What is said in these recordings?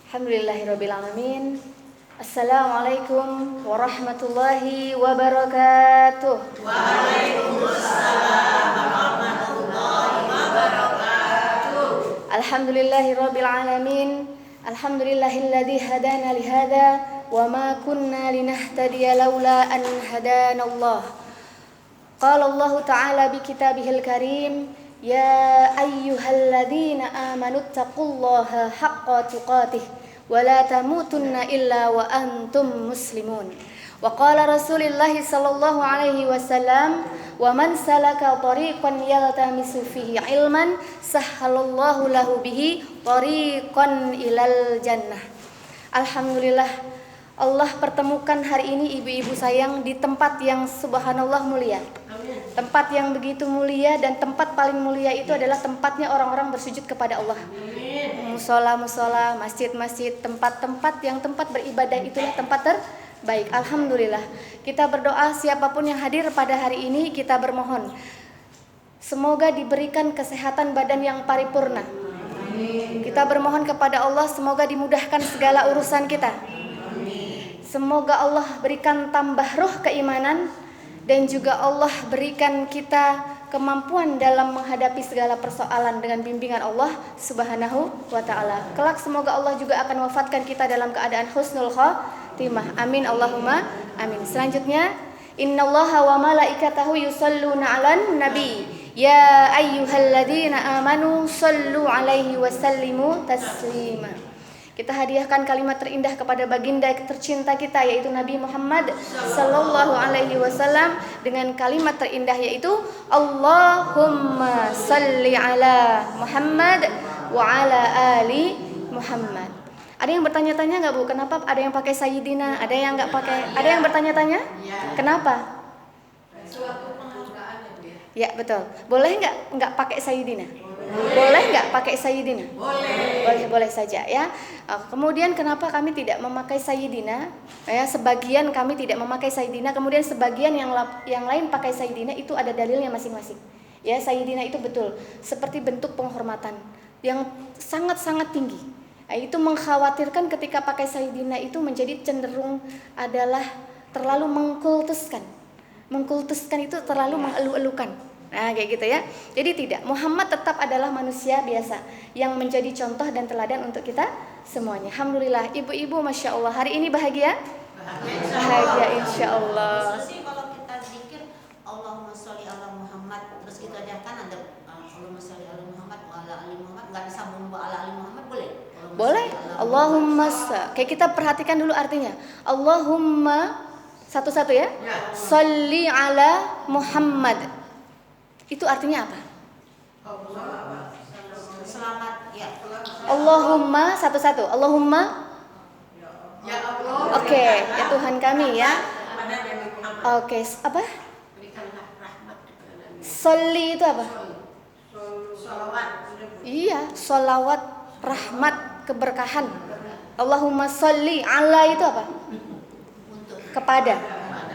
Alhamdulillahirabbil alamin. Assalamualaikum warahmatullahi wabarakatuh. Waalaikumsalam warahmatullahi wabarakatuh. Alhamdulillahirabbil alamin. Alhamdulillahilladzi hadana lihada wa ma kunna linahtadiya laula an hadanallah. Qala Allah ta'ala bi kitabihil karim, ya ayyuhalladzina amanu taqullaha haqqa tuqatih wa la tamutunna illa wa antum muslimun. Wa qala Rasulullah sallallahu alaihi wasallam, wa man salaka tariqan yaltamisu fihi ilman sahhalallahu lahu bihi tariqan ilal jannah. Alhamdulillah, Allah pertemukan hari ini ibu-ibu sayang di tempat yang subhanallah mulia. Tempat yang begitu mulia, dan tempat paling mulia itu adalah tempatnya orang-orang bersujud kepada Allah. Musola-musola, masjid-masjid, tempat-tempat yang tempat beribadah itulah tempat terbaik. Alhamdulillah. Kita berdoa siapapun yang hadir pada hari ini, kita bermohon semoga diberikan kesehatan badan yang paripurna. Kita bermohon kepada Allah semoga dimudahkan segala urusan kita. Semoga Allah berikan tambah roh keimanan, dan juga Allah berikan kita kemampuan dalam menghadapi segala persoalan dengan bimbingan Allah Subhanahu wa ta'ala. Kelak semoga Allah juga akan wafatkan kita dalam keadaan husnul khatimah. Amin Allahumma amin. Selanjutnya, innallaha wa malaikatahu yusalluna 'alan nabi. Ya ayyuhalladzina amanu sallu 'alaihi wa sallimu taslima. Kita hadiahkan kalimat terindah kepada baginda tercinta kita, yaitu Nabi Muhammad sallallahu alaihi wasallam, dengan kalimat terindah yaitu Allahumma salli ala Muhammad wa ala ali Muhammad. Ada yang bertanya-tanya nggak Bu, kenapa ada yang pakai Sayyidina, ada yang nggak pakai? Ada yang bertanya-tanya? Kenapa? Suatu penghargaan ya Bu ya. Ya betul. Boleh nggak pakai Sayyidina? Boleh nggak pakai Sayyidina? Boleh saja ya. Kemudian kenapa kami tidak memakai Sayyidina? Ya, sebagian kami tidak memakai Sayyidina, kemudian sebagian yang lain pakai Sayyidina, itu ada dalilnya masing-masing. Ya, Sayyidina itu betul seperti bentuk penghormatan yang sangat-sangat tinggi. Itu mengkhawatirkan ketika pakai Sayyidina itu menjadi cenderung adalah terlalu mengkultuskan. Mengkultuskan itu terlalu mengeluh-elukan. Nah kayak gitu ya. Jadi tidak, Muhammad tetap adalah manusia biasa yang menjadi contoh dan teladan untuk kita semuanya. Alhamdulillah, ibu-ibu masya Allah hari ini bahagia? Bahagia insya Allah. Sih kalau kita zikir Allahumma sholli ala Muhammad, terus kita kan ada Allahumma sholli ala Muhammad wa ala ali Muhammad, nggak disambung wa ala ali Muhammad boleh? Boleh. Allahumma kayak kita perhatikan dulu artinya. Allahumma satu-satu ya. Sholli ala Muhammad. Itu artinya apa? Selamat ya. Allahumma satu-satu. Allahumma. Ya Allah. Oke, ya Tuhan kami ya. Oke, apa? Berikanlah rahmat. Sholli itu apa? Sholawat. Iya, sholawat, rahmat, keberkahan. Allahumma sholli ala itu apa? Kepada.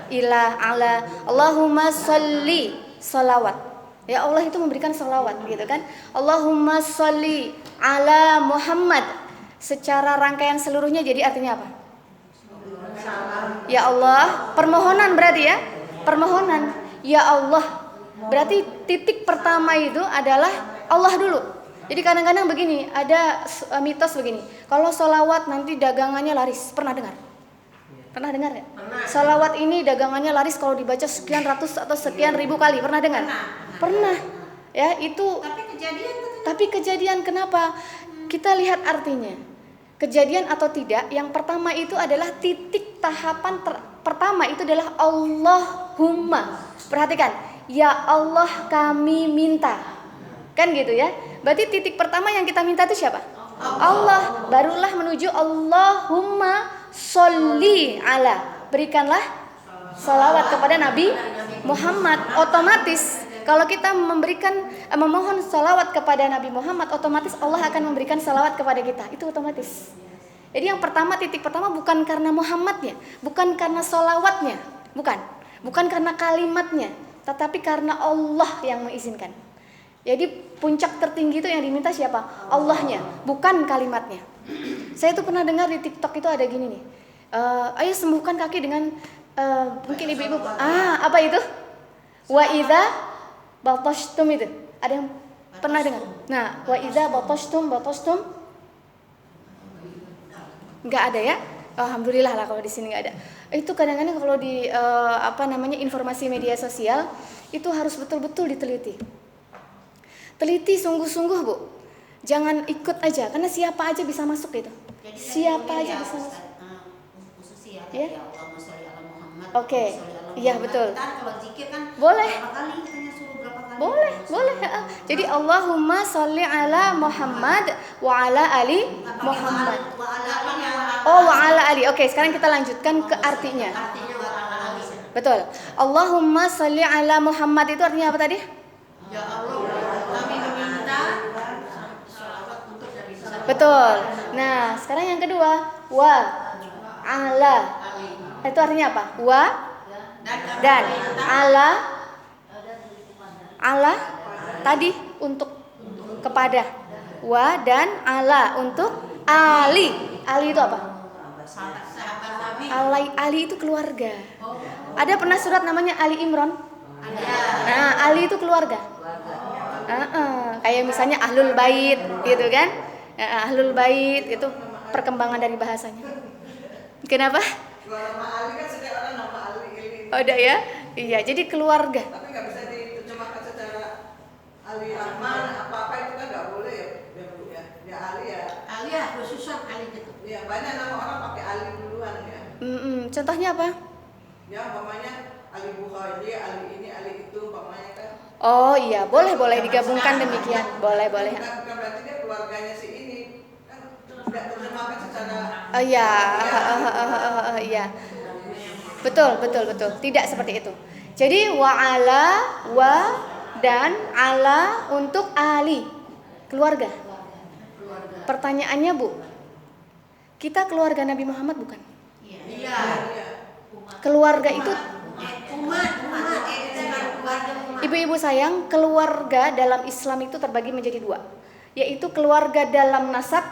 Ila ala. Allahumma sholli, sholawat. Ya Allah itu memberikan sholawat gitu kan. Allahumma sholli ala Muhammad. Secara rangkaian seluruhnya jadi artinya apa? Ya Allah, permohonan berarti ya. Permohonan. Ya Allah. Berarti titik pertama itu adalah Allah dulu. Jadi kadang-kadang begini, ada mitos begini. Kalau sholawat nanti dagangannya laris. Pernah dengar? Pernah dengar ya? Sholawat ini dagangannya laris kalau dibaca sekian ratus atau sekian ribu kali. Pernah dengar? Pernah. Ya, itu. Tapi kejadian kenapa? Kita lihat artinya. Kejadian atau tidak, yang pertama itu adalah titik tahapan pertama itu adalah Allahumma. Perhatikan, ya Allah kami minta. Kan gitu ya. Berarti titik pertama yang kita minta itu siapa? Allah. Barulah menuju Allahumma sholli ala. Berikanlah salawat kepada Nabi Muhammad. Otomatis kalau kita memohon salawat kepada Nabi Muhammad, otomatis Allah akan memberikan salawat kepada kita. Itu otomatis. Jadi yang pertama, titik pertama bukan karena Muhammadnya, bukan karena salawatnya, bukan karena kalimatnya, tetapi karena Allah yang mengizinkan. Jadi puncak tertinggi itu yang diminta siapa? Allahnya, bukan kalimatnya. Saya tuh pernah dengar di TikTok itu ada gini nih. Ayo sembuhkan kaki dengan mungkin ibu-ibu. Apa itu? Wa idza batashtum itu. Ada yang pernah dengar? Nah, wa idza batashtum. Enggak ada ya? Alhamdulillah lah kalau di sini enggak ada. Itu kadang-kadang kalau di informasi media sosial itu harus betul-betul diteliti. Teliti sungguh-sungguh, Bu. Jangan ikut aja karena siapa aja bisa masuk itu. Jadi Siapa aja bisa masuk. Khusus ya, Ya. Allahumma sholli ala Muhammad. Oke. Iya, betul. Kita kalau zikir kan Boleh. berapa kali katanya suruh berapa kali? Boleh. Jadi Allahumma sholli ala Muhammad wa ala ali Muhammad. Wa ala ali. Oke, sekarang kita lanjutkan ke artinya. Artinya wa ala ali. Betul. Allahumma sholli ala Muhammad itu artinya apa tadi? Ya Allah, kami meminta sholawat untuk Nabi Muhammad. Betul. Nah, sekarang yang kedua, wa ala. Itu artinya apa? Wa dan ala tadi untuk kepada. Wa dan ala untuk ali. Ali itu apa? Sahabat Nabi. Ali itu keluarga. Ada pernah surat namanya Ali Imran? Nah, Ali itu keluarga. Kayak misalnya Ahlul Bait gitu kan? Ahlul Bait itu perkembangan dari bahasanya. Kenapa? Nama Ali kan setiap orang nama Ali ini. Oh, ada ya? Iya, jadi keluarga. Tapi nggak bisa diterjemahkan secara Ali Rahman apa-apa itu kan nggak boleh ya Bu ya. Ya Ali ya. Ali ya, khususan Ali gitu. Ya banyak nama orang pakai Ali duluan ya. Contohnya apa? Ya umpamanya Ali Bukhari, Ali ini, Ali itu umpamanya kan. Oh iya, boleh digabungkan demikian. Boleh. Bukan berarti dia keluarganya si ini. Kan tidak terjemahkan secara. Oh iya, iya. Betul. Tidak seperti itu. Jadi wa dan ala untuk ali, keluarga. Pertanyaannya, Bu. Kita keluarga Nabi Muhammad bukan? Iya. Keluarga itu Umat. Ibu-ibu sayang, keluarga dalam Islam itu terbagi menjadi dua, yaitu keluarga dalam nasab.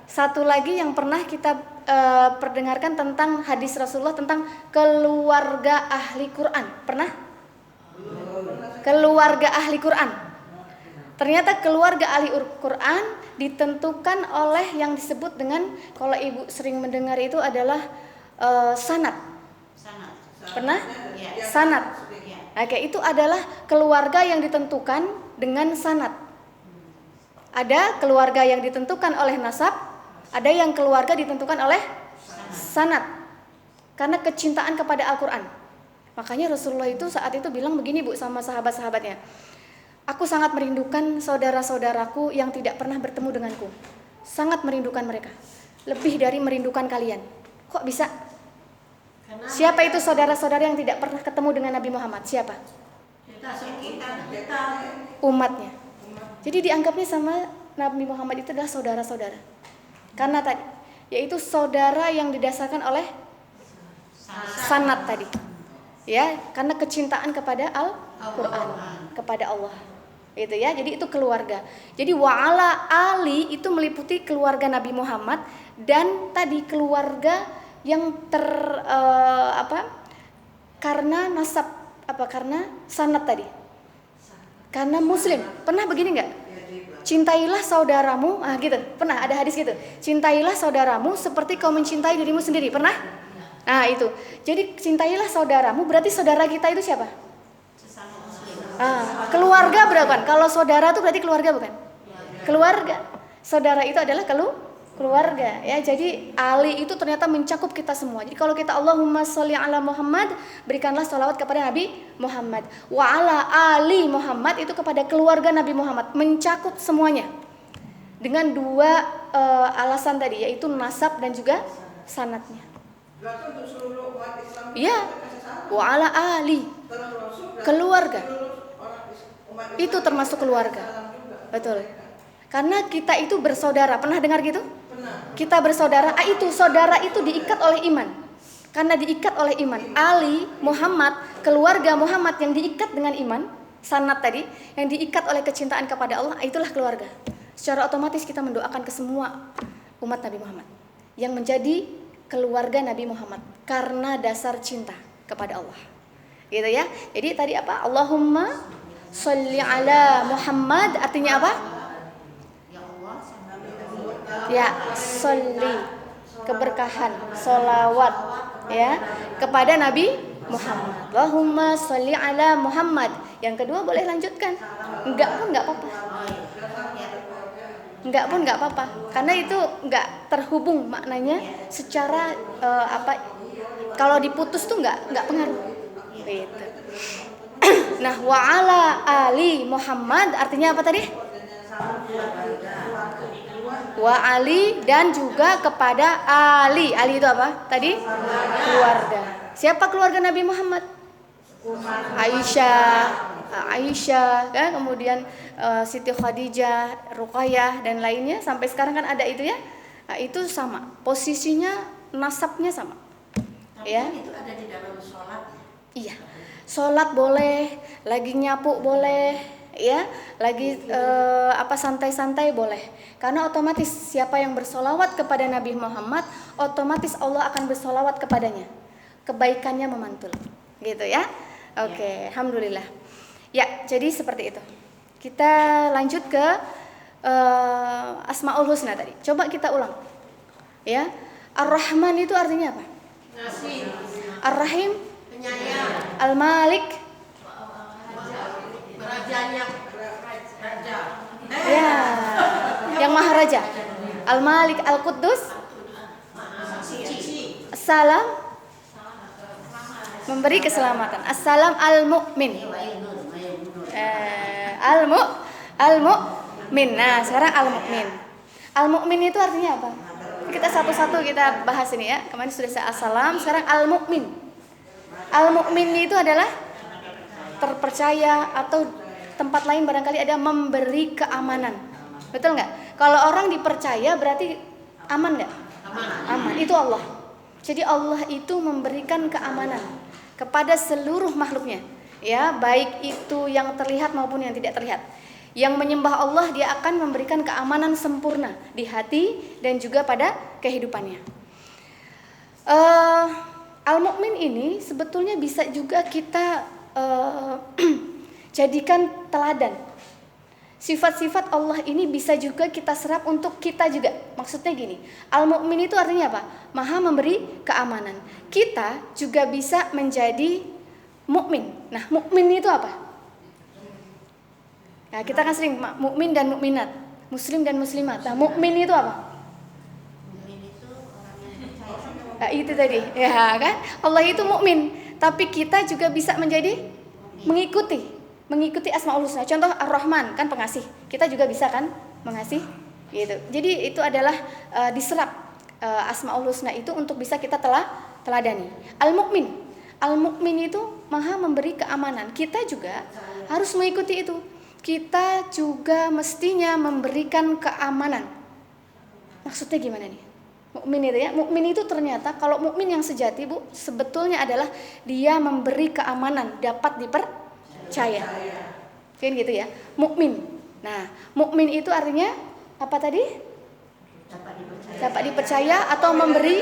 Satu lagi yang pernah kita perdengarkan tentang hadis Rasulullah tentang keluarga ahli Quran. Pernah? Keluarga ahli Quran. Ternyata keluarga ahli Quran ditentukan oleh yang disebut dengan, kalau ibu sering mendengar itu adalah sanad. Pernah? Ya. Sanad. Oke, itu adalah keluarga yang ditentukan dengan sanad. Ada keluarga yang ditentukan oleh nasab, ada yang keluarga ditentukan oleh sanad. Karena kecintaan kepada Al-Quran. Makanya Rasulullah itu saat itu bilang begini, Bu, sama sahabat-sahabatnya. Aku sangat merindukan saudara-saudaraku yang tidak pernah bertemu denganku. Sangat merindukan mereka. Lebih dari merindukan kalian. Kok bisa? Siapa itu saudara-saudara yang tidak pernah ketemu dengan Nabi Muhammad? Siapa? Kita. Umatnya. Jadi dianggapnya sama Nabi Muhammad itu adalah saudara-saudara. Karena tadi, yaitu saudara yang didasarkan oleh sanad tadi. Ya, karena kecintaan kepada Al-Quran, kepada Allah. Itu ya, jadi itu keluarga. Jadi wa'ala ali itu meliputi keluarga Nabi Muhammad dan tadi keluarga yang karena nasab karena sanad tadi. Karena muslim. Pernah begini enggak? Cintailah saudaramu, gitu. Pernah ada hadis gitu. Cintailah saudaramu seperti kau mencintai dirimu sendiri. Pernah? Nah, itu. Jadi cintailah saudaramu, berarti saudara kita itu siapa? Keluarga bukan? Kalau saudara itu berarti keluarga bukan? Keluarga. Saudara itu adalah keluarga ya. Jadi Ali itu ternyata mencakup kita semua. Jadi kalau kita Allahumma sholli ala Muhammad, berikanlah sholawat kepada Nabi Muhammad. Wa ala ali Muhammad itu kepada keluarga Nabi Muhammad, mencakup semuanya. Dengan dua alasan tadi, yaitu nasab dan juga sanadnya. Berarti untuk seluruh umat Islam. Iya. Wa ala ali. Keluarga. Itu termasuk keluarga. Betul. Karena kita itu bersaudara. Pernah dengar gitu? Kita bersaudara, itu saudara itu diikat oleh iman. Karena diikat oleh iman. Ali, Muhammad, keluarga Muhammad yang diikat dengan iman, sanad tadi yang diikat oleh kecintaan kepada Allah, itulah keluarga. Secara otomatis kita mendoakan ke semua umat Nabi Muhammad yang menjadi keluarga Nabi Muhammad karena dasar cinta kepada Allah. Gitu ya. Jadi tadi apa? Allahumma sholli ala Muhammad artinya apa? Ya, sholli, keberkahan, sholawat ya kepada Nabi Muhammad. Allahumma sholli ala Muhammad. Yang kedua boleh lanjutkan. Enggak pun enggak apa-apa. Enggak pun enggak apa-apa. Karena itu enggak terhubung maknanya secara kalau diputus tuh enggak pengaruh. Gitu. Nah, wa ala ali Muhammad artinya apa tadi? Wa ali dan juga kepada ali. Ali itu apa? Tadi keluarga. Siapa keluarga Nabi Muhammad? Aisyah kan, kemudian Siti Khadijah, Ruqayyah dan lainnya sampai sekarang kan ada itu ya. Nah, itu sama. Posisinya nasabnya sama. Ya. Itu ada di dalam sholat. Iya. Sholat boleh, lagi nyapu boleh, ya, lagi santai-santai boleh. Karena otomatis siapa yang bersolawat kepada Nabi Muhammad, otomatis Allah akan bersolawat kepadanya. Kebaikannya memantul, gitu ya. Oke, alhamdulillah. Ya, jadi seperti itu. Kita lanjut ke Asmaul Husna tadi. Coba kita ulang. Ya. Ar-Rahman itu artinya apa? Ngasih. Ar-Rahim, Penyayang. Al-Malik, Berajanya. Raja. ya, yang Maharaja. Al-Malik, Al-Quddus, Suci. Salam, memberi keselamatan. Assalam Al-Mu'min. Al-Mu'min. Nah, sekarang Al-Mu'min. Al-Mu'min itu artinya apa? Kita satu-satu kita bahas ini ya. Kemarin sudah saya As-Salam, sekarang Al-Mu'min. Al-Mu'min itu adalah terpercaya, atau tempat lain barangkali ada memberi keamanan. Betul nggak? Kalau orang dipercaya berarti aman nggak? Aman. Itu Allah. Jadi Allah itu memberikan keamanan kepada seluruh makhluknya. Ya, baik itu yang terlihat maupun yang tidak terlihat. Yang menyembah Allah dia akan memberikan keamanan sempurna di hati dan juga pada kehidupannya. Al-Mu'min ini sebetulnya bisa juga kita jadikan teladan. Sifat-sifat Allah ini bisa juga kita serap untuk kita juga. Maksudnya gini, Al-Mu'min itu artinya apa? Maha memberi keamanan. Kita juga bisa menjadi mukmin. Nah, mukmin itu apa? Nah, kita kan sering mukmin dan mukminat, muslim dan muslimat. Nah, mukmin itu apa? Nah, itu tadi, ya kan? Allah itu mukmin, tapi kita juga bisa menjadi mengikuti Asmaul Husna. Contoh Ar-Rahman kan pengasih, kita juga bisa kan mengasih, gitu. Jadi itu adalah diserap Asmaul Husna itu untuk bisa kita teladani. Al-Mu'min itu maha memberi keamanan. Kita juga harus mengikuti itu. Kita juga mestinya memberikan keamanan. Maksudnya gimana nih? Mukmin itu ya, mukmin itu ternyata kalau mukmin yang sejati Bu, sebetulnya adalah dia memberi keamanan, dapat dipercaya. Kan gitu ya, mukmin. Nah, mukmin itu artinya apa tadi? Dapat dipercaya atau memberi.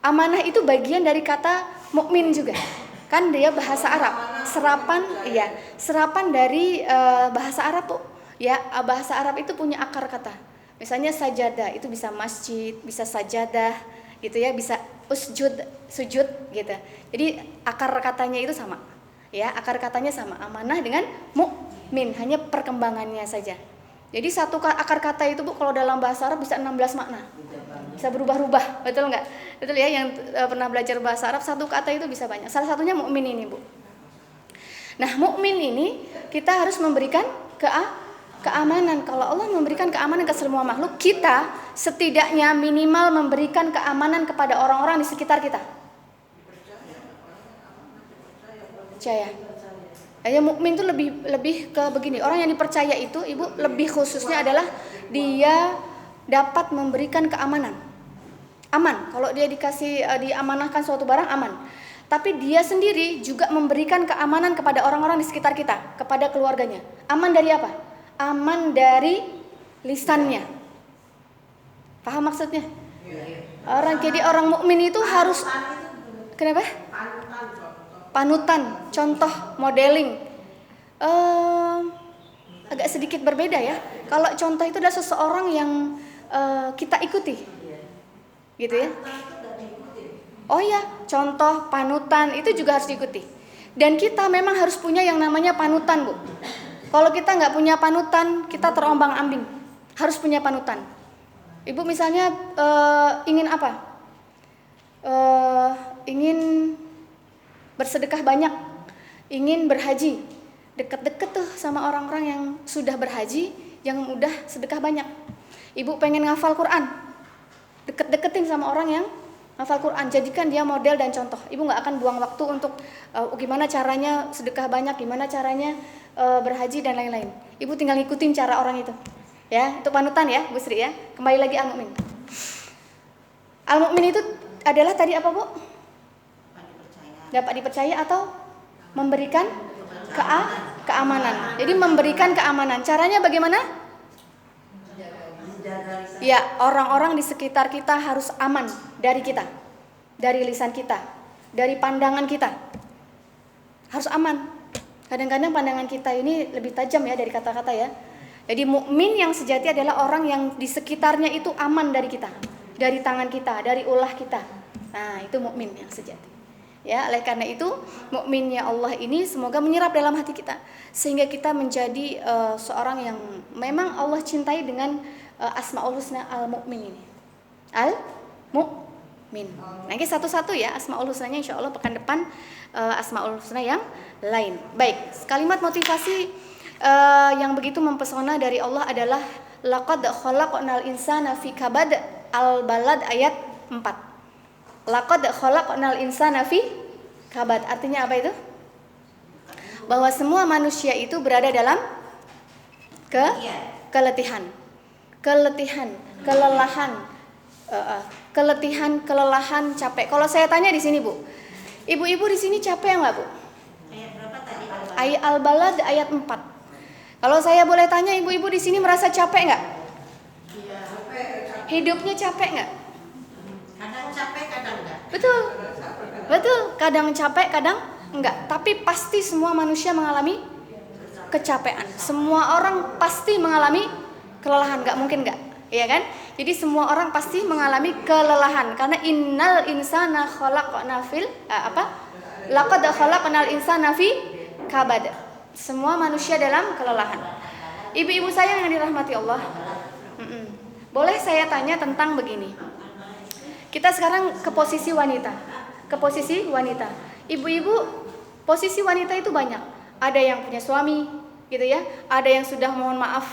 Amanah itu bagian dari kata mukmin juga. Kan dia bahasa Arab. Serapan dari bahasa Arab Bu. Ya, bahasa Arab itu punya akar kata. Misalnya sajadah itu bisa masjid, bisa sajadah gitu ya, bisa sujud gitu. Jadi akar katanya itu sama. Ya, akar katanya sama. Amanah dengan mukmin, hanya perkembangannya saja. Jadi satu akar kata itu Bu kalau dalam bahasa Arab bisa 16 makna. Bisa berubah-ubah, betul nggak? Betul ya, yang pernah belajar bahasa Arab, satu kata itu bisa banyak. Salah satunya mukmin ini Bu. Nah, mukmin ini kita harus memberikan keamanan. Kalau Allah memberikan keamanan ke semua makhluk, kita setidaknya minimal memberikan keamanan kepada orang-orang di sekitar kita. Percaya. Ya, mukmin itu lebih ke begini. Orang yang dipercaya itu, Ibu, lebih khususnya adalah dia dapat memberikan keamanan. Aman. Kalau dia diamanahkan suatu barang aman. tapi dia sendiri juga memberikan keamanan kepada orang-orang di sekitar kita, kepada keluarganya. Aman dari apa? Aman dari lisannya. Paham maksudnya? Jadi orang mukmin itu harus, kenapa? Panutan, contoh, modeling. Agak sedikit berbeda ya. Kalau contoh itu adalah seseorang yang kita ikuti, gitu ya. Oh ya, contoh, panutan itu juga harus diikuti. Dan kita memang harus punya yang namanya panutan, Bu. Kalau kita nggak punya panutan, kita terombang-ambing. Harus punya panutan. Ibu misalnya ingin apa? Ingin bersedekah banyak, ingin berhaji. Deket-deket tuh sama orang-orang yang sudah berhaji, yang udah sedekah banyak. Ibu pengen ngafal Quran, deket-deketin sama orang yang hafal Quran, jadikan dia model dan contoh. Ibu nggak akan buang waktu untuk gimana caranya sedekah banyak, gimana caranya berhaji dan lain-lain. Ibu tinggal ngikutin cara orang itu. Ya, itu panutan ya, Bu Sri ya. Kembali lagi al-mukmin. Al-mukmin itu adalah tadi apa, Bu? Dapat dipercaya atau memberikan keamanan. Jadi memberikan keamanan. Caranya bagaimana? Ya, orang-orang di sekitar kita harus aman dari kita, dari lisan kita, dari pandangan kita. Harus aman. Kadang-kadang pandangan kita ini lebih tajam ya dari kata-kata ya. Jadi mukmin yang sejati adalah orang yang di sekitarnya itu aman dari kita, dari tangan kita, dari ulah kita. Nah, itu mukmin yang sejati. Ya, oleh karena itu mukminnya Allah ini semoga menyerap dalam hati kita sehingga kita menjadi seorang yang memang Allah cintai dengan Asmaul Husna al-Mu'min ini. Al-Mu'min. Nanti satu-satu ya Asmaul Husnanya, insya Allah pekan depan Asmaul Husna yang lain. Baik, kalimat motivasi yang begitu mempesona dari Allah adalah laqad khalaqnal insana fi kabad, Al-Balad ayat 4. Laqad khalaqnal insana fi kabad. Artinya apa itu? Bahwa semua manusia itu berada dalam keletihan, kelelahan, capek. Kalau saya tanya di sini, Bu, ibu-ibu di sini capek nggak, Bu? Ayat berapa tadi? Ayat Al-Balad ayat 4. Kalau saya boleh tanya, ibu-ibu di sini merasa capek nggak? Hidupnya capek nggak? Kadang capek, kadang enggak. Betul. Kadang capek, kadang enggak. Tapi pasti semua manusia mengalami kecapean. Semua orang pasti mengalami kelelahan, nggak mungkin nggak, ya kan? Jadi semua orang pasti mengalami kelelahan karena innal insana khalaqna fil laqad khalaqnal insana fi kabad. Semua manusia dalam kelelahan. Ibu-ibu saya yang dirahmati Allah, boleh saya tanya tentang begini? Kita sekarang ke posisi wanita. Ibu-ibu, posisi wanita itu banyak. Ada yang punya suami, gitu ya. Ada yang sudah mohon maaf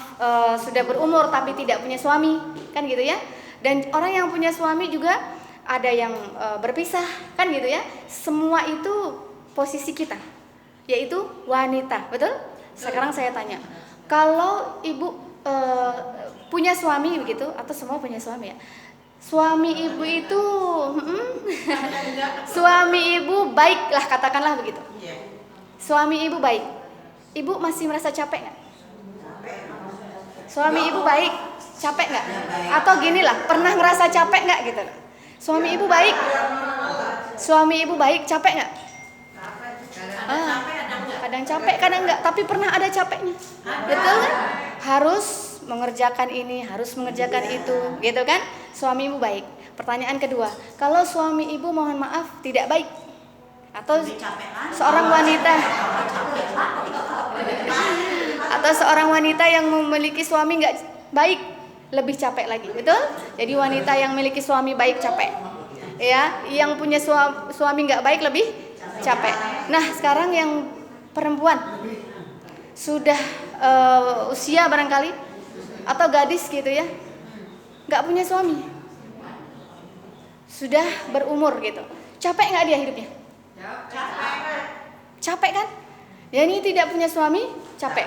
sudah berumur tapi tidak punya suami, kan gitu ya. Dan orang yang punya suami juga ada yang berpisah, kan gitu ya. Semua itu posisi kita, yaitu wanita, betul? Sekarang saya tanya, kalau ibu punya suami begitu, atau semua punya suami ya? Suami ibu itu, suami ibu baik lah, katakanlah begitu. Suami ibu baik, ibu masih merasa capek nggak? Suami ibu baik, capek nggak? Atau gini lah, pernah ngerasa capek nggak gitu? Suami ibu baik, capek nggak? Kadang capek, kadang enggak, tapi pernah ada capeknya. Betul kan? Harus mengerjakan ini, harus mengerjakan itu, gitu kan? Suami ibu baik. Pertanyaan kedua, kalau suami ibu mohon maaf tidak baik, atau seorang wanita yang memiliki suami enggak baik, lebih capek lagi, betul? Jadi wanita yang memiliki suami baik capek, ya, yang punya suami enggak baik lebih capek. Nah, sekarang yang perempuan sudah usia barangkali atau gadis gitu ya, nggak punya suami, sudah berumur gitu, capek nggak dia hidupnya? Capek kan? Ya, ini tidak punya suami capek,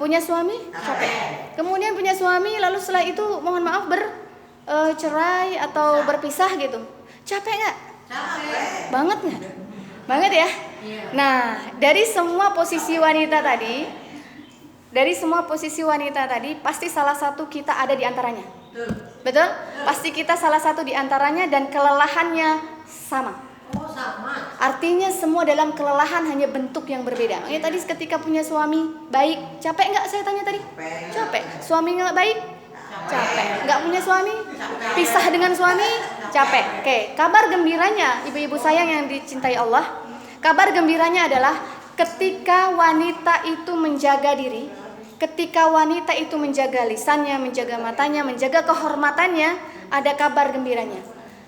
punya suami capek, kemudian punya suami lalu setelah itu mohon maaf bercerai atau berpisah gitu, capek nggak? Banget nggak? Banget ya? Nah, dari semua posisi wanita tadi, pasti salah satu kita ada di antaranya. Betul? Pasti kita salah satu di antaranya dan kelelahannya sama. Oh, sama. Artinya semua dalam kelelahan, hanya bentuk yang berbeda. Tadi ketika punya suami baik, capek nggak saya tanya tadi? Capek. Suami nggak baik? Capek. Nggak punya suami? Pisah dengan suami? Capek. Oke, kabar gembiranya ibu-ibu sayang yang dicintai Allah, kabar gembiranya adalah ketika wanita itu menjaga diri, ketika wanita itu menjaga lisannya, menjaga matanya, menjaga kehormatannya, ada kabar gembiranya.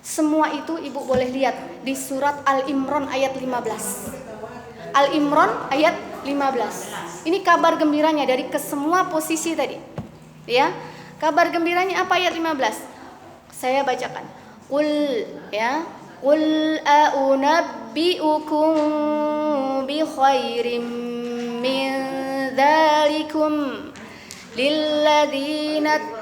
Semua itu ibu boleh lihat di surat Al-Imran ayat 15. Al-Imran ayat 15. Ini kabar gembiranya dari kesemua posisi tadi. Ya. Kabar gembiranya apa ayat 15? Saya bacakan. Qul a'unabbi'ukum bi khairim min dzalikum lilladzina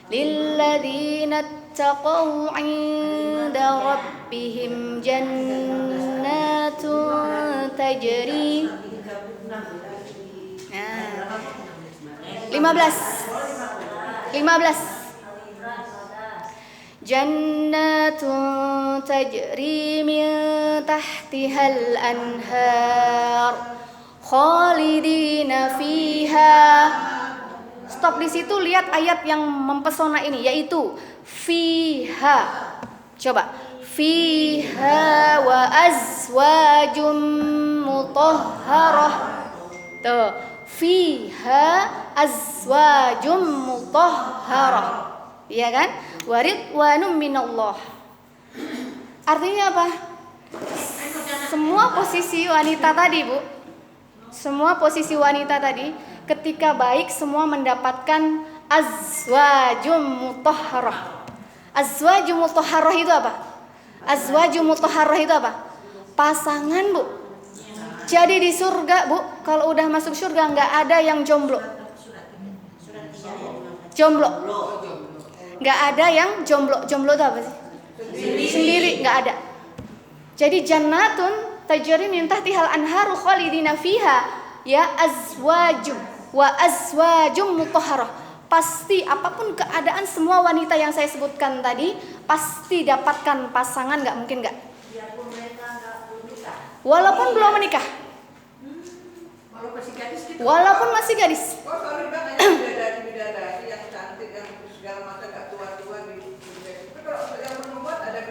اتقوا عند ربهم جنات تجري 15 جنات تجري من تحتها الأنهار خالدين فيها. Stop di situ, lihat ayat yang mempesona ini, yaitu fiha. Coba. Fiha wa azwajum mutahharah. Tuh. Fiha azwajum mutahharah. Iya kan? Wa ridwanum minallah. Artinya apa? Semua posisi wanita tadi, Bu. Semua posisi wanita tadi ketika baik semua mendapatkan azwajum mutahharah. Azwajum mutahharah itu apa? Azwajum mutahharah itu apa? Pasangan, Bu. Jadi di surga, Bu, kalau udah masuk surga nggak ada yang jomblo. Jomblo. Nggak ada yang jomblo. Jomblo itu apa sih? Sendiri, nggak ada. Jadi jannatun tajri min tahtihal anharu khalidina fiha, ya azwajum wa azwajum mutahharah. Pasti apapun keadaan semua wanita yang saya sebutkan tadi pasti dapatkan pasangan, nggak mungkin nggak. Walaupun belum menikah. Walaupun masih gadis. Oh, sorry Bang, hanya bidadari yang cantik, yang segala macam, nggak tua-tua gitu. Tapi kalau yang perempuan ada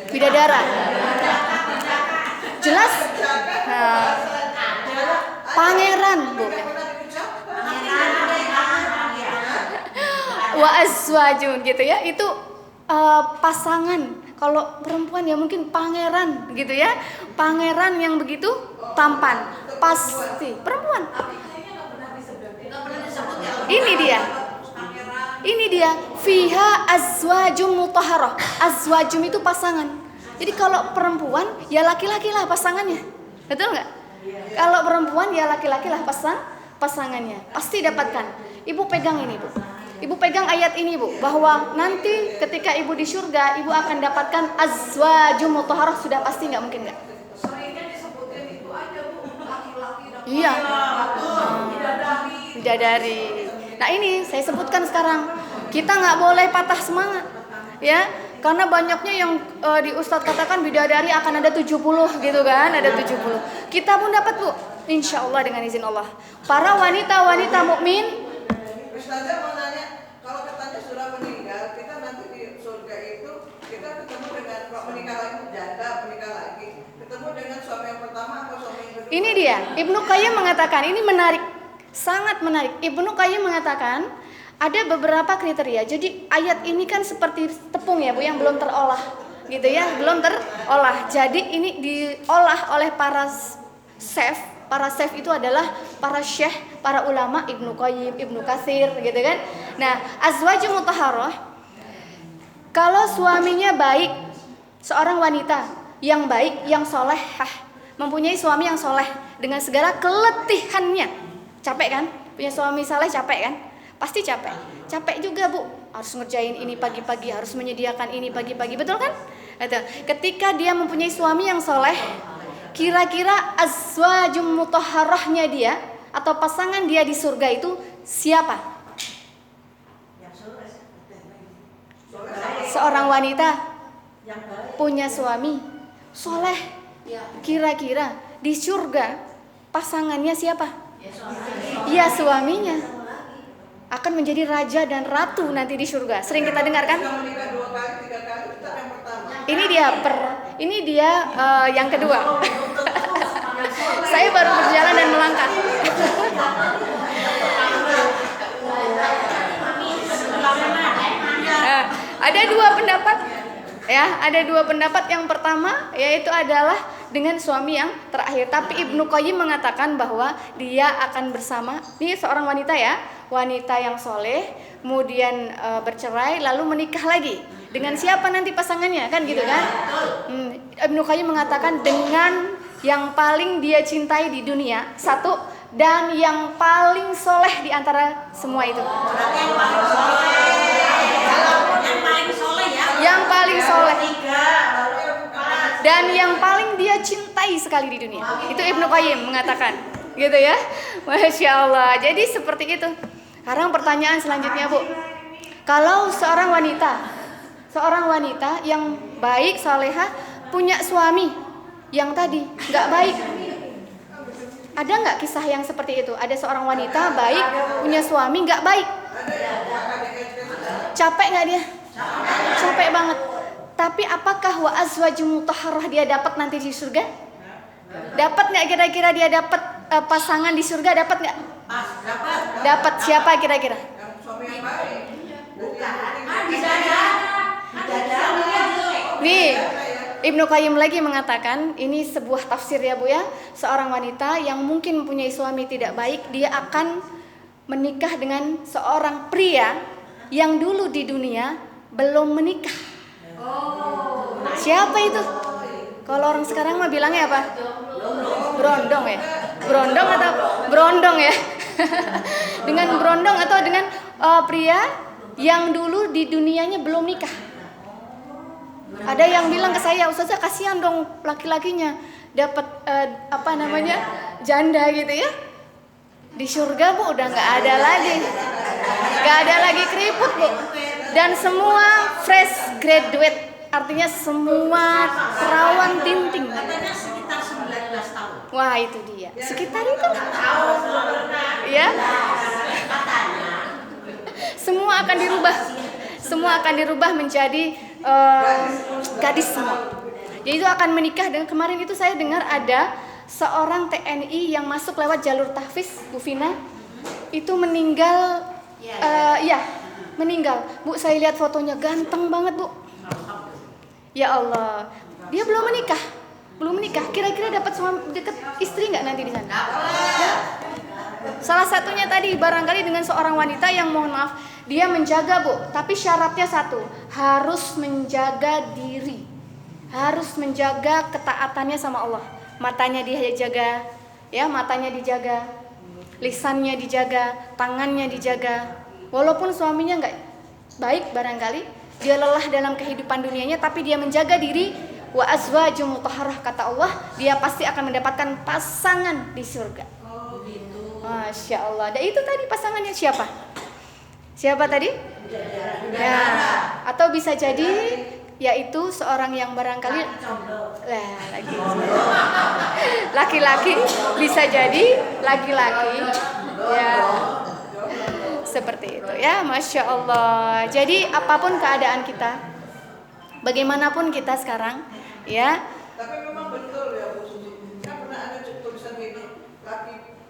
Bidadara. Jelas? Nah, pangeran, Bu. Wa azwajun gitu ya. Itu pasangan. Kalau perempuan ya mungkin pangeran gitu ya. Pangeran yang begitu tampan. Pasti perempuan. Ini dia. Fiha azwajum mutahharah. Azwajum itu pasangan. Jadi kalau perempuan ya laki-laki lah pasangannya. Betul nggak? Kalau perempuan ya laki-laki lah pasangannya. Pasti dapatkan. Ibu pegang ini, Bu. Ibu pegang ayat ini, Bu, bahwa nanti ketika ibu di surga, ibu akan dapatkan azwajum mutahharah, sudah pasti, nggak mungkin nggak? Seringnya disebutin itu aja, Bu, laki-laki. Iya. Bidadari. Nah ini saya sebutkan sekarang. Kita nggak boleh patah semangat, ya. Karena banyaknya yang di Ustadz katakan bidadari akan ada 70 gitu kan, ada 70. Kita pun dapat, Bu, insya Allah dengan izin Allah. Para wanita-wanita mukmin. Ustazah mau nanya, kalau katanya sudah meninggal, kita nanti di surga itu kita ketemu dengan, kalau menikah lagi janda, menikah lagi, ketemu dengan suami yang pertama atau suami yang kedua? Ini dia, Ibnu Qayyim mengatakan, ini menarik, sangat menarik. Ibnu Qayyim mengatakan ada beberapa kriteria. Jadi ayat ini kan seperti tepung ya, Bu, yang belum terolah, gitu ya, belum terolah. Jadi ini diolah oleh para chef. Para chef itu adalah para syekh, para ulama, Ibnu Qayyim, Ibnu Katsir, gitu kan. Nah, azwajum mutahharah, kalau suaminya baik, seorang wanita yang baik, yang solehah, mempunyai suami yang soleh dengan segala keletihannya. Capek kan? Punya suami soleh capek kan? Pasti capek. Capek juga, Bu. Harus ngerjain ini pagi-pagi, harus menyediakan ini pagi-pagi, betul kan? Itu. Ketika dia mempunyai suami yang soleh, kira-kira azwajum mutahharahnya dia atau pasangan dia di surga itu siapa? Seorang wanita punya suami soleh, kira-kira di surga pasangannya siapa? Ya suaminya akan menjadi raja dan ratu nanti di surga. Sering kita dengar kan? Ini dia yang kedua. Saya baru berjalan dan melangkah. Ada dua pendapat. Ya, ada dua pendapat. Yang pertama yaitu adalah dengan suami yang terakhir. Tapi Ibnu Qayyim mengatakan bahwa dia akan bersama, ini seorang wanita ya, wanita yang soleh, kemudian bercerai lalu menikah lagi. Dengan siapa nanti pasangannya, kan gitu kan? Ibnu Qayyim mengatakan dengan yang paling dia cintai di dunia, satu, dan yang paling soleh di antara semua itu. Yang paling soleh dan yang paling dia cintai sekali di dunia. Itu Ibnu Qayyim mengatakan, gitu ya. Masya Allah. Jadi seperti itu. Sekarang pertanyaan selanjutnya, Bu. Kalau seorang wanita yang baik, salehah, punya suami yang tadi nggak baik, ada nggak kisah yang seperti itu? Ada seorang wanita baik, punya suami nggak baik. Capek nggak dia? Capek banget. Tapi apakah wa azwajum mutahharah dia dapat nanti di surga? Dapat nggak kira-kira dia dapat pasangan di surga? Dapat nggak? Dapat siapa kira-kira? Suami yang baik. Nih, Ibnu Qayyim lagi mengatakan, ini sebuah tafsir ya Bu ya. Seorang wanita yang mungkin mempunyai suami tidak baik, dia akan menikah dengan seorang pria yang dulu di dunia belum menikah. Siapa itu? Kalau orang sekarang mah bilangnya apa? Berondong ya? Berondong atau berondong ya? Dengan berondong atau dengan pria yang dulu di dunianya belum nikah. Ada yang bilang ke saya, Ustazah kasihan dong laki-lakinya dapat janda gitu ya. Di surga Bu udah nggak ada lagi keriput Bu. Dan semua fresh graduate, artinya semua perawan tinting. Katanya sekitar 19 tahun. Wah itu dia, sekitar itu ya. Semua akan dirubah menjadi gadis semua. Jadi itu akan menikah. Dan kemarin itu saya dengar ada seorang TNI yang masuk lewat jalur tahfiz, Bu Vina, itu meninggal. Meninggal. Bu, saya lihat fotonya ganteng banget, Bu. Ya Allah, dia belum menikah. Kira-kira dapat istri nggak nanti di sana? Ya. Salah satunya tadi barangkali dengan seorang wanita yang mohon maaf dia menjaga Bu, tapi syaratnya satu, harus menjaga diri, harus menjaga ketaatannya sama Allah. Matanya dia jaga, ya matanya dijaga, lisannya dijaga, tangannya dijaga. Walaupun suaminya nggak baik barangkali, dia lelah dalam kehidupan dunianya, tapi dia menjaga diri. Wa azwajum mutahharah, kata Allah, dia pasti akan mendapatkan pasangan di surga. Masya Allah. Dan itu tadi pasangannya siapa? Siapa tadi? Ya, atau bisa jadi yaitu seorang yang barangkali laki-laki, bisa jadi laki-laki. Ya. Seperti itu ya, Masya Allah. Jadi apapun keadaan kita, bagaimanapun kita sekarang, ya. Tapi memang betul ya Bu Susi. Kan pernah ada tulisan ini,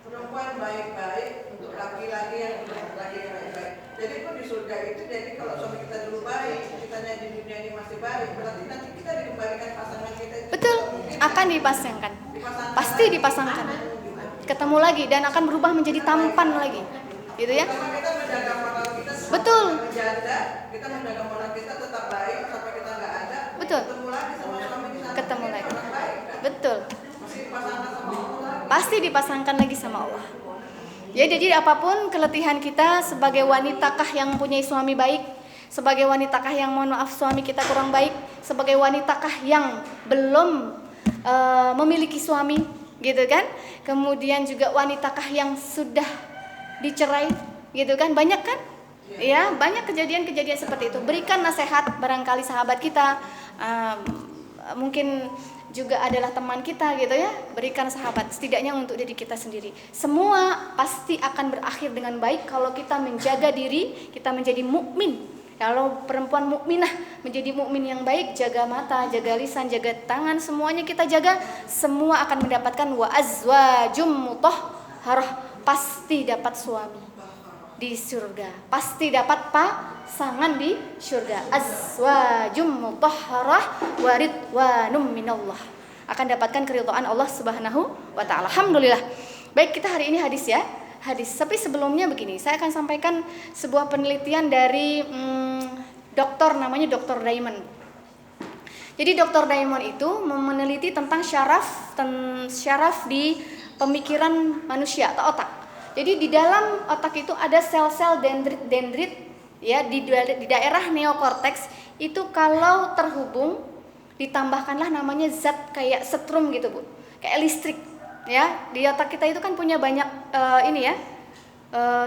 perempuan baik-baik untuk laki-laki yang baik-baik. Jadi pun di surga itu, jadi kalau suami kita dulu baik, kitanya di dunia ini masih baik, berarti nanti kita dikembalikan pasangan kita itu. Betul, akan dipasangkan. Pasti dipasangkan. Ketemu lagi dan akan berubah menjadi tampan lagi. Gitu ya. Kita menjaga moral kita. Betul. Kita menjaga moral kita tetap baik sampai kita nggak ada. Betul. Ketemu lagi sama suami di sana. Ketemu lagi. Baik, kan? Betul. Masih dipasangkan sama Allah. Pasti dipasangkan lagi sama Allah. Ya, jadi apapun keletihan kita sebagai wanitakah yang mempunyai suami baik, Sebagai wanitakah yang mohon maaf suami kita kurang baik? Sebagai wanitakah yang belum memiliki suami, gitu kan? Kemudian juga wanitakah yang sudah dicerai, gitu kan? Banyak kan? Ya, banyak kejadian-kejadian seperti itu. Berikan nasihat, barangkali sahabat kita, mungkin juga adalah teman kita gitu ya. Berikan sahabat, setidaknya untuk diri kita sendiri. Semua pasti akan berakhir dengan baik kalau kita menjaga diri, kita menjadi mukmin. Kalau perempuan mukminah menjadi mukmin yang baik, jaga mata, jaga lisan, jaga tangan, semuanya kita jaga, semua akan mendapatkan wa azwajum mutahharah, pasti dapat suami di surga, pasti dapat pasangan di surga. Azwajum mutahharah wa ridwanum minallah, akan dapatkan keridhaan Allah Subhanahu wa taala. Alhamdulillah. Baik, kita hari ini hadis ya. Hadis. Tapi sebelumnya begini, saya akan sampaikan sebuah penelitian dari dokter, namanya Dr. Diamond. Jadi Dr. Diamond itu meneliti tentang syaraf di pemikiran manusia atau otak. Jadi di dalam otak itu ada sel-sel dendrit ya, di daerah neokorteks itu kalau terhubung ditambahkanlah namanya zat kayak setrum gitu Bu, kayak listrik ya. Di otak kita itu kan punya banyak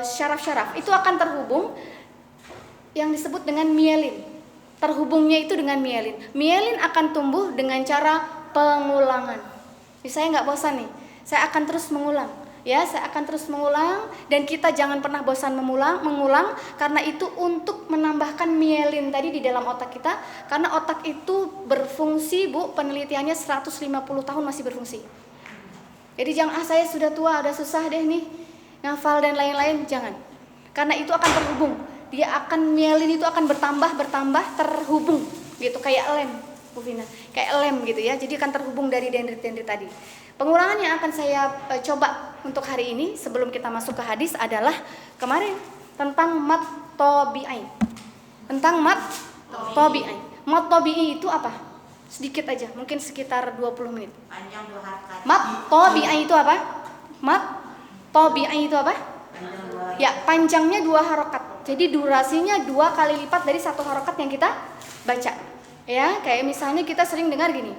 syaraf-syaraf, itu akan terhubung yang disebut dengan mielin. Terhubungnya itu dengan mielin. Mielin akan tumbuh dengan cara pengulangan. Jadi saya nggak bosan nih, saya akan terus mengulang. Ya, saya akan terus mengulang, dan kita jangan pernah bosan mengulang karena itu untuk menambahkan mielin tadi di dalam otak kita, karena otak itu berfungsi Bu, penelitiannya 150 tahun masih berfungsi. Jadi jangan saya sudah tua, udah susah deh nih ngafal dan lain-lain, jangan. Karena itu akan terhubung. Dia akan mielin itu akan bertambah terhubung gitu, kayak lem Bu Vina, kayak lem gitu ya. Jadi akan terhubung dari dendrit-dendrit tadi. Pengulangan yang akan saya coba untuk hari ini sebelum kita masuk ke hadis adalah kemarin tentang mat tabi'i. Tentang mat tabi'i. Mat tabi'i itu apa? Sedikit aja, mungkin sekitar 20 menit. Panjang 2 harakat. Mat tabi'i itu apa? Mat tabi'i itu apa? Ya, panjangnya 2 harokat. Jadi durasinya 2 kali lipat dari 1 harokat yang kita baca. Ya, kayak misalnya kita sering dengar gini.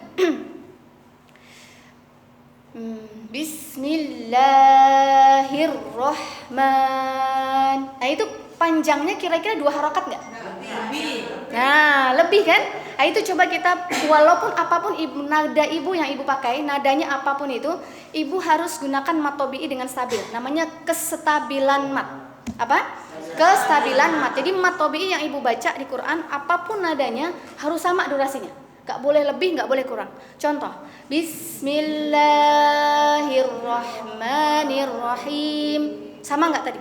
Bismillahirrahman. Nah itu panjangnya kira-kira 2 harokat nggak? Lebih. Nah lebih kan? Nah itu coba kita, walaupun apapun nada ibu yang ibu pakai, nadanya apapun itu, ibu harus gunakan mat tabi'i dengan stabil. Namanya kestabilan mat. Apa? Kestabilan mat. Jadi mat tabi'i yang ibu baca di Quran, apapun nadanya harus sama durasinya. Gak boleh lebih, gak boleh kurang. Contoh, Bismillahirrahmanirrahim. Sama gak tadi?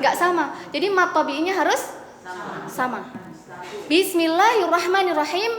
Gak sama. Jadi mat tabi'inya harus sama. Bismillahirrahmanirrahim.